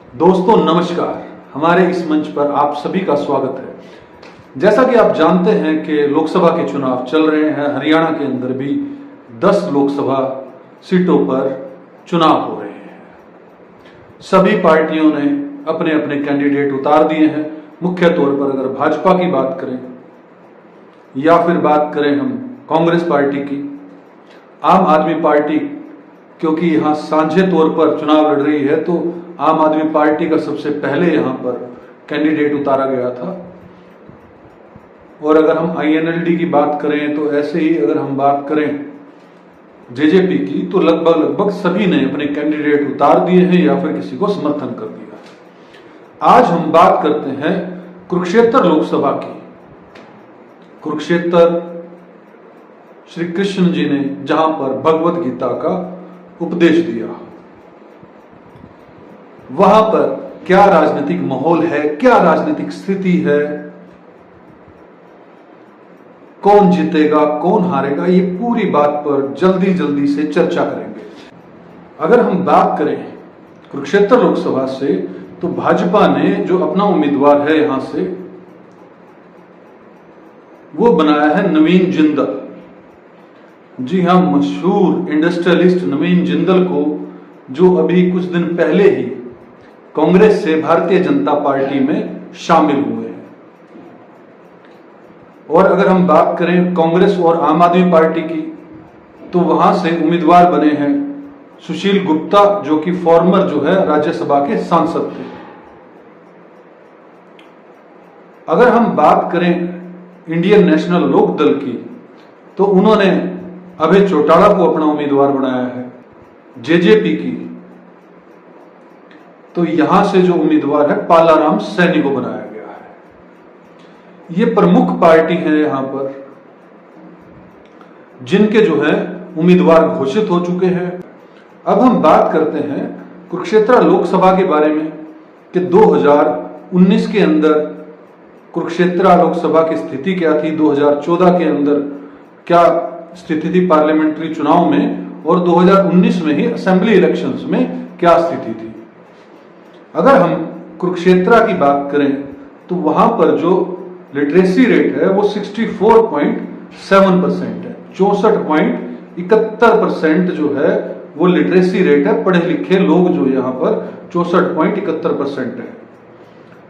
दोस्तों नमस्कार। हमारे इस मंच पर आप सभी का स्वागत है। जैसा कि आप जानते हैं कि लोकसभा के चुनाव चल रहे हैं। हरियाणा के अंदर भी 10 लोकसभा सीटों पर चुनाव हो रहे हैं। सभी पार्टियों ने अपने अपने कैंडिडेट उतार दिए हैं। मुख्य तौर पर अगर भाजपा की बात करें या फिर बात करें हम कांग्रेस पार्टी की, आम आदमी पार्टी क्योंकि यहां साझे तौर पर चुनाव लड़ रही है तो आम आदमी पार्टी का सबसे पहले यहां पर कैंडिडेट उतारा गया था। और अगर हम आईएनएलडी की बात करें तो ऐसे ही अगर हम बात करें जेजेपी की तो लगभग सभी ने अपने कैंडिडेट उतार दिए हैं या फिर किसी को समर्थन कर दिया। आज हम बात करते हैं कुरुक्षेत्र लोकसभा की। कुरुक्षेत्र श्री कृष्ण जी ने जहां पर भगवत गीता का उपदेश दिया, वहां पर क्या राजनीतिक माहौल है, क्या राजनीतिक स्थिति है, कौन जीतेगा कौन हारेगा, ये पूरी बात पर जल्दी से चर्चा करेंगे। अगर हम बात करें कुरुक्षेत्र लोकसभा से तो भाजपा ने जो अपना उम्मीदवार है यहां से वो बनाया है नवीन जिंदल। जी हां, मशहूर इंडस्ट्रियलिस्ट नवीन जिंदल को जो अभी कुछ दिन पहले ही कांग्रेस से भारतीय जनता पार्टी में शामिल हुए हैं। और अगर हम बात करें कांग्रेस और आम आदमी पार्टी की तो वहां से उम्मीदवार बने हैं सुशील गुप्ता, जो कि फॉर्मर जो है राज्यसभा के सांसद थे। अगर हम बात करें इंडियन नेशनल लोक दल की तो उन्होंने अभय चौटाला को अपना उम्मीदवार बनाया है। जेजेपी की तो यहां से जो उम्मीदवार है पालाराम सैनी को बनाया गया है। ये प्रमुख पार्टी है यहां पर जिनके जो है उम्मीदवार घोषित हो चुके हैं। अब हम बात करते हैं कुरुक्षेत्र लोकसभा के बारे में कि 2019 के अंदर कुरुक्षेत्र लोकसभा की स्थिति क्या थी, 2014 के अंदर क्या स्थिति थी पार्लियामेंट्री चुनाव में, और 2019 में ही असेंबली इलेक्शंस में क्या स्थिति थी। अगर हम कुरुक्षेत्र की बात करें तो वहां पर जो लिटरेसी रेट है वो 64.7% है। 64.71% जो है वो लिटरेसी रेट है। पढ़े लिखे लोग जो यहां पर 64.71% है।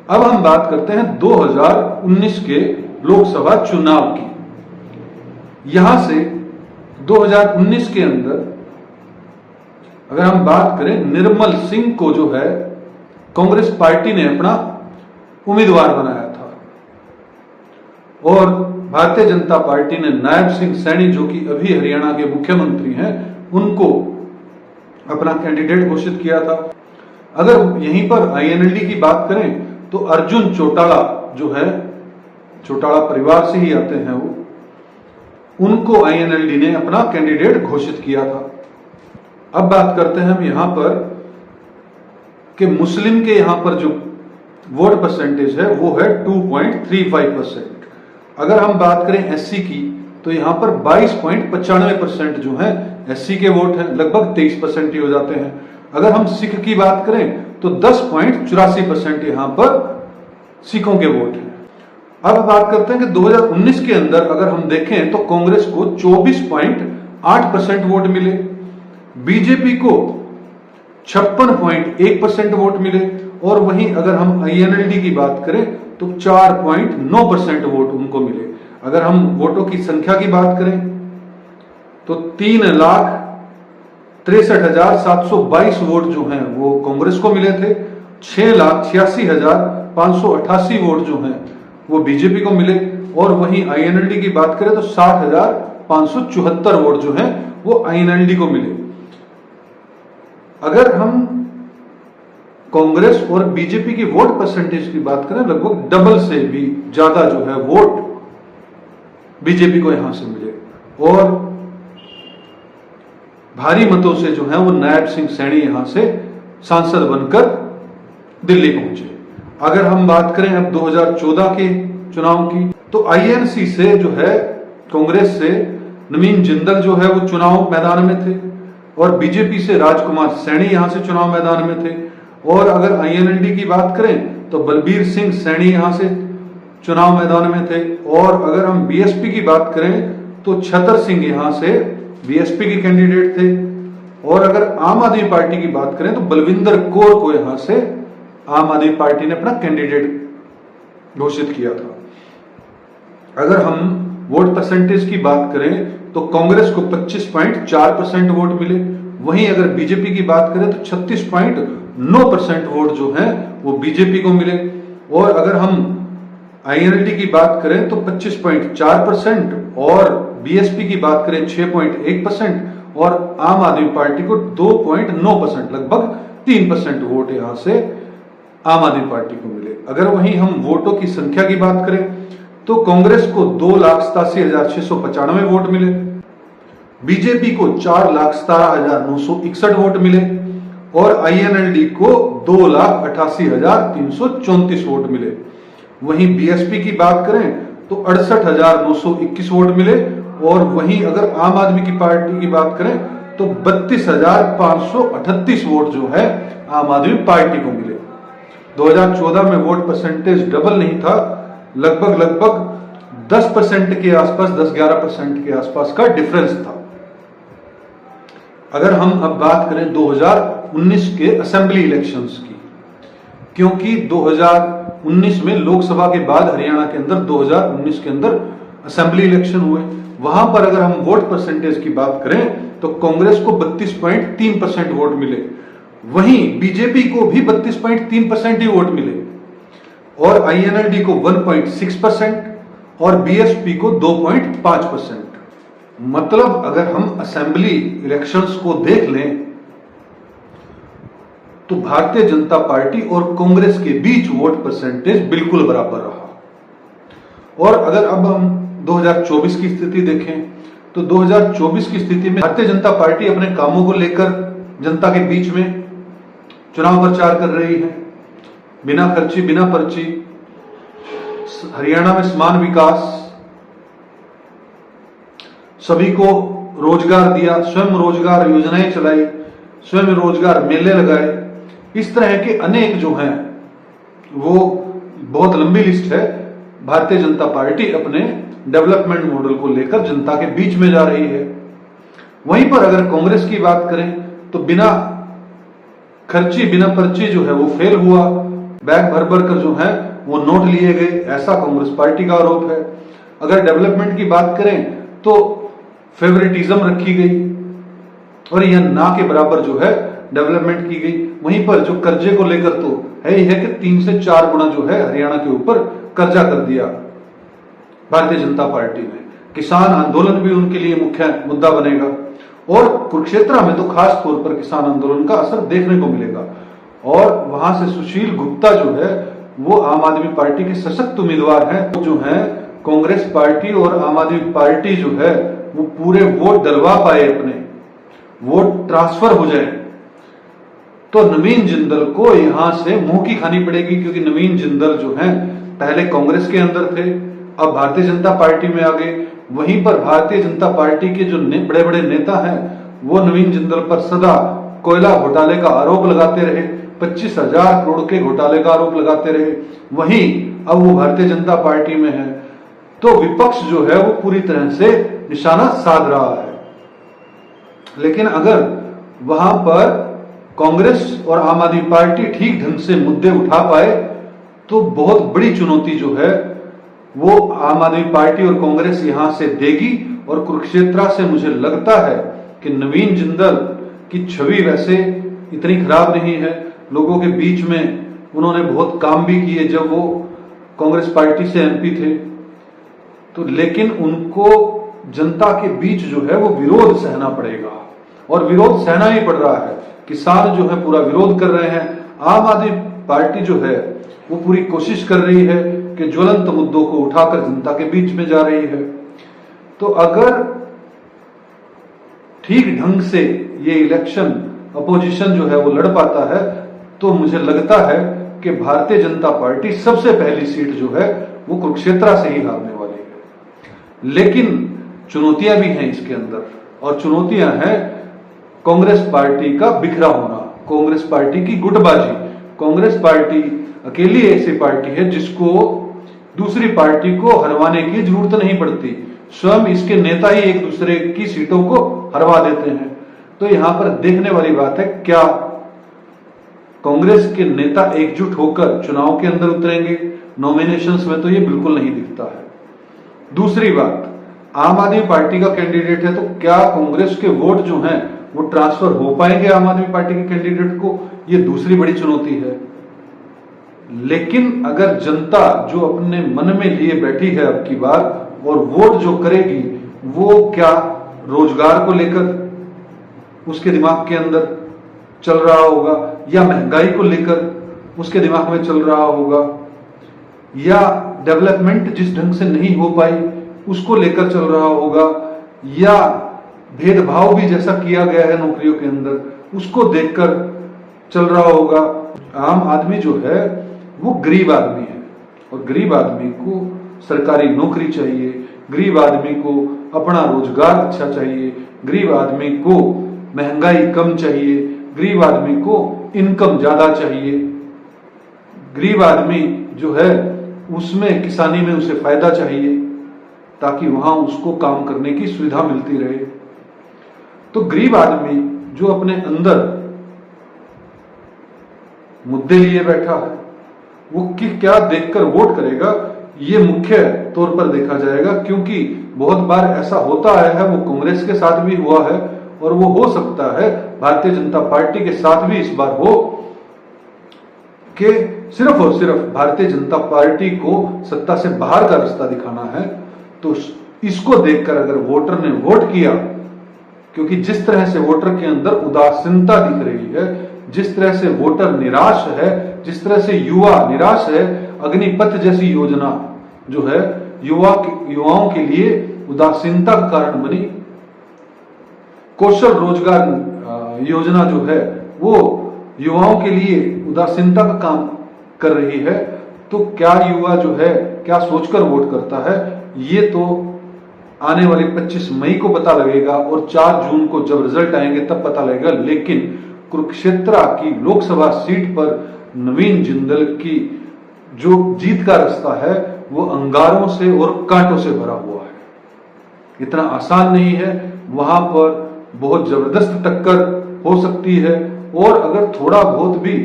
अब हम बात करते हैं 2019 के लोकसभा चुनाव की। यहां से 2019 के अंदर अगर हम बात करें निर्मल सिंह को जो है कांग्रेस पार्टी ने अपना उम्मीदवार बनाया था और भारतीय जनता पार्टी ने नायब सिंह सैनी, जो कि अभी हरियाणा के मुख्यमंत्री हैं, उनको अपना कैंडिडेट घोषित किया था। अगर यहीं पर आईएनएलडी की बात करें तो अर्जुन चौटाला जो है, चौटाला परिवार से ही आते हैं वो, उनको आईएनएलडी ने अपना कैंडिडेट घोषित किया था। अब बात करते हैं हम यहां पर कि मुस्लिम के यहां पर जो वोट परसेंटेज है वो है 2.35%। अगर हम बात करें एससी की तो यहां पर 22.95% जो है एससी के वोट हैं, लगभग 23% ही हो जाते हैं। अगर हम सिख की बात करें तो 10.84% यहां पर सिखों के वोट हैं। अब बात करते हैं कि 2019 के अंदर अगर हम देखें तो कांग्रेस को 24.8% वोट मिले, बीजेपी को 56.1% वोट मिले, और वहीं अगर हम आईएनएलडी की बात करें तो 4.9% वोट उनको मिले। अगर हम वोटों की संख्या की बात करें तो 3,63,722 वोट जो हैं वो कांग्रेस को मिले थे। 6,86,588 वोट जो हैं वो बीजेपी को मिले, और वहीं आईएनएलडी की बात करें तो 60,574 वोट जो हैं वो आईएनएलडी को मिले। अगर हम कांग्रेस और बीजेपी की वोट परसेंटेज की बात करें, लगभग डबल से भी ज्यादा जो है वोट बीजेपी को यहां से मिले, और भारी मतों से जो है वो नायब सिंह सैनी यहां से सांसद बनकर दिल्ली पहुंचे। अगर हम बात करें अब 2014 के चुनाव की तो आईएनसी से जो है कांग्रेस से नवीन जिंदल जो है वो चुनाव मैदान में थे, और बीजेपी से राजकुमार सैनी यहां से चुनाव मैदान में थे। और अगर आईएनएलडी की बात करें तो बलबीर सिंह सैनी यहां से चुनाव मैदान में थे। और अगर हम बीएसपी की बात करें तो छतर सिंह यहां से बीएसपी के कैंडिडेट थे। और अगर आम आदमी पार्टी की बात करें तो बलविंदर कौर को यहां से आम आदमी पार्टी ने अपना कैंडिडेट घोषित किया था। अगर हम वोट परसेंटेज की बात करें तो कांग्रेस को 25.4% वोट मिले। वहीं अगर बीजेपी की बात करें तो 36.9% वोट जो है वो बीजेपी को मिले। और अगर हम आईएनएलडी की बात करें तो 25.4% और बीएसपी की बात करें 6.1% और आम आदमी पार्टी को 2.9%, लगभग 3% वोट यहां से आम आदमी पार्टी को मिले। अगर वहीं हम वोटों की संख्या की बात करें तो कांग्रेस को 2,87,695 वोट मिले, बीजेपी को 4,17,961 वोट मिले और आईएनएलडी को 2,88,334 वोट मिले। वहीं बीएसपी की बात करें तो 68,921 वोट मिले। और वहीं अगर आम आदमी की पार्टी की बात करें तो 32,538 वोट जो है आम आदमी पार्टी को मिले। 2014 में वोट परसेंटेज डबल नहीं था, लगभग 10% के आसपास, 10-11% के आसपास का डिफरेंस था। अगर हम अब बात करें 2019 के असेंबली इलेक्शंस की, क्योंकि 2019 में लोकसभा के बाद हरियाणा के अंदर 2019 के अंदर असेंबली इलेक्शन हुए, वहां पर अगर हम वोट परसेंटेज की बात करें तो कांग्रेस को 32.3% वोट मिले। वहीं बीजेपी को भी 32.3% ही वोट मिले और आईएनएलडी को 1.6% और बीएसपी को 2.5%। मतलब अगर हम असेंबली इलेक्शंस को देख लें तो भारतीय जनता पार्टी और कांग्रेस के बीच वोट परसेंटेज बिल्कुल बराबर रहा। और अगर अब हम 2024 की स्थिति देखें तो 2024 की स्थिति में भारतीय जनता पार्टी अपने कामों को लेकर जनता के बीच में चुनाव प्रचार कर रही है। बिना खर्ची बिना पर्ची, हरियाणा में समान विकास, सभी को रोजगार दिया, स्वयं रोजगार योजनाएं चलाई, स्वयं रोजगार मेले लगाए। इस तरह के अनेक जो हैं वो बहुत लंबी लिस्ट है। भारतीय जनता पार्टी अपने डेवलपमेंट मॉडल को लेकर जनता के बीच में जा रही है। वहीं पर अगर कांग्रेस की बात करें तो बिना खर्ची बिना पर्ची जो है वो फेल हुआ, बैग भर भर कर जो है वो नोट लिए गए, ऐसा कांग्रेस पार्टी का आरोप है। अगर डेवलपमेंट की बात करें तो फेवरेटिज्म रखी गई और यह ना के बराबर जो है डेवलपमेंट की गई। वहीं पर जो कर्जे को लेकर तो है ही है कि 3 से 4 गुना जो है हरियाणा के ऊपर कर्जा कर दिया भारतीय जनता पार्टी ने। किसान आंदोलन भी उनके लिए मुख्य मुद्दा बनेगा और कुरुक्षेत्र में तो खास तौर पर किसान आंदोलन का असर देखने को मिलेगा। और वहां से सुशील गुप्ता जो है वो आम आदमी पार्टी के सशक्त उम्मीदवार हैं। वो जो है कांग्रेस पार्टी और आम आदमी पार्टी जो है वो पूरे वोट डलवा पाए, अपने वोट ट्रांसफर हो जाए तो नवीन जिंदल को यहां से मुंह की खानी पड़ेगी, क्योंकि नवीन जिंदल जो है पहले कांग्रेस के अंदर थे, अब भारतीय जनता पार्टी में आ गए। वहीं पर भारतीय जनता पार्टी के जो बड़े बड़े नेता हैं वो नवीन जिंदल पर सदा कोयला घोटाले का आरोप लगाते रहे, 25,000 करोड़ के घोटाले का आरोप लगाते रहे। वहीं अब वो भारतीय जनता पार्टी में है तो विपक्ष जो है वो पूरी तरह से निशाना साध रहा है। लेकिन अगर वहां पर कांग्रेस और आम आदमी पार्टी ठीक ढंग से मुद्दे उठा पाए तो बहुत बड़ी चुनौती जो है वो आम आदमी पार्टी और कांग्रेस यहां से देगी। और कुरुक्षेत्र से मुझे लगता है कि नवीन जिंदल की छवि वैसे इतनी खराब नहीं है, लोगों के बीच में उन्होंने बहुत काम भी किए जब वो कांग्रेस पार्टी से एमपी थे तो, लेकिन उनको जनता के बीच जो है वो विरोध सहना पड़ेगा और विरोध सहना ही पड़ रहा है। किसान जो है पूरा विरोध कर रहे हैं, आम आदमी पार्टी जो है वो पूरी कोशिश कर रही है कि ज्वलंत मुद्दों को उठाकर जनता के बीच में जा रही है। तो अगर ठीक ढंग से ये इलेक्शन अपोजिशन जो है वो लड़ पाता है तो मुझे लगता है कि भारतीय जनता पार्टी सबसे पहली सीट जो है वो कुरुक्षेत्र से ही हारने वाली है। लेकिन चुनौतियां भी हैं इसके अंदर, और चुनौतियां हैं कांग्रेस पार्टी का बिखरा होना, कांग्रेस पार्टी की गुटबाजी, कांग्रेस पार्टी अकेली ऐसी पार्टी है जिसको दूसरी पार्टी को हरवाने की जरूरत नहीं पड़ती, स्वयं इसके नेता ही एक दूसरे की सीटों को हरवा देते हैं। तो यहां पर देखने वाली बात है, क्या कांग्रेस के नेता एकजुट होकर चुनाव के अंदर उतरेंगे? नॉमिनेशंस में तो ये बिल्कुल नहीं दिखता है। दूसरी बात, आम आदमी पार्टी का कैंडिडेट है, तो क्या कांग्रेस के वोट जो हैं वो ट्रांसफर हो पाएंगे आम आदमी पार्टी के कैंडिडेट को? ये दूसरी बड़ी चुनौती है। लेकिन अगर जनता जो अपने मन में लिए बैठी है अब की बार और वोट जो करेगी, वो क्या रोजगार को लेकर उसके दिमाग के अंदर चल रहा होगा, या महंगाई को लेकर उसके दिमाग में चल रहा होगा, या डेवलपमेंट जिस ढंग से नहीं हो पाई उसको लेकर चल रहा होगा, या भेदभाव भी जैसा किया गया है नौकरियों के अंदर उसको देखकर चल रहा होगा। आम आदमी जो है वो गरीब आदमी है और गरीब आदमी को सरकारी नौकरी चाहिए, गरीब आदमी को अपना रोजगार अच्छा चाहिए, गरीब आदमी को महंगाई कम चाहिए, गरीब आदमी को इनकम ज्यादा चाहिए, गरीब आदमी जो है उसमें किसानी में उसे फायदा चाहिए ताकि वहां उसको काम करने की सुविधा मिलती रहे। तो गरीब आदमी जो अपने अंदर मुद्दे लिए बैठा है वो क्या देखकर वोट करेगा, ये मुख्य तौर पर देखा जाएगा, क्योंकि बहुत बार ऐसा होता आया है, वो कांग्रेस के साथ भी हुआ है और वो हो सकता है भारतीय जनता पार्टी के साथ भी इस बार हो कि सिर्फ और सिर्फ भारतीय जनता पार्टी को सत्ता से बाहर का रास्ता दिखाना है। तो इसको देखकर अगर वोटर ने वोट किया, क्योंकि जिस तरह से वोटर के अंदर उदासीनता दिख रही है, जिस तरह से वोटर निराश है, जिस तरह से युवा निराश है, अग्निपथ जैसी योजना जो है युवाओं के लिए उदासीनता का कारण बनी, कौशल रोजगार योजना जो है वो युवाओं के लिए उदासीनता का काम कर रही है। तो क्या युवा जो है क्या सोचकर वोट करता है, ये तो आने वाले 25 मई को पता लगेगा और 4 जून को जब रिजल्ट आएंगे तब पता लगेगा। लेकिन कुरुक्षेत्र की लोकसभा सीट पर नवीन जिंदल की जो जीत का रास्ता है वो अंगारों से और कांटों से भरा हुआ है, इतना आसान नहीं है। वहां पर बहुत जबरदस्त टक्कर हो सकती है और अगर थोड़ा बहुत भी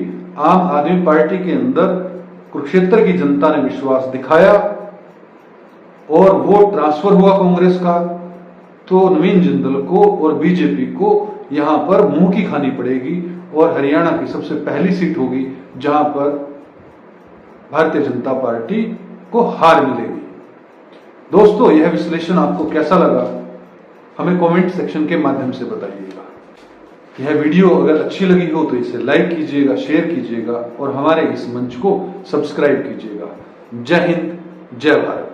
आम आदमी पार्टी के अंदर कुरुक्षेत्र की जनता ने विश्वास दिखाया और वो ट्रांसफर हुआ कांग्रेस का, तो नवीन जिंदल को और बीजेपी को यहां पर मुंह की खानी पड़ेगी और हरियाणा की सबसे पहली सीट होगी जहां पर भारतीय जनता पार्टी को हार मिलेगी। दोस्तों, यह विश्लेषण आपको कैसा लगा हमें कमेंट सेक्शन के माध्यम से बताइएगा। यह वीडियो अगर अच्छी लगी हो तो इसे लाइक कीजिएगा, शेयर कीजिएगा और हमारे इस मंच को सब्सक्राइब कीजिएगा। जय हिंद, जय भारत।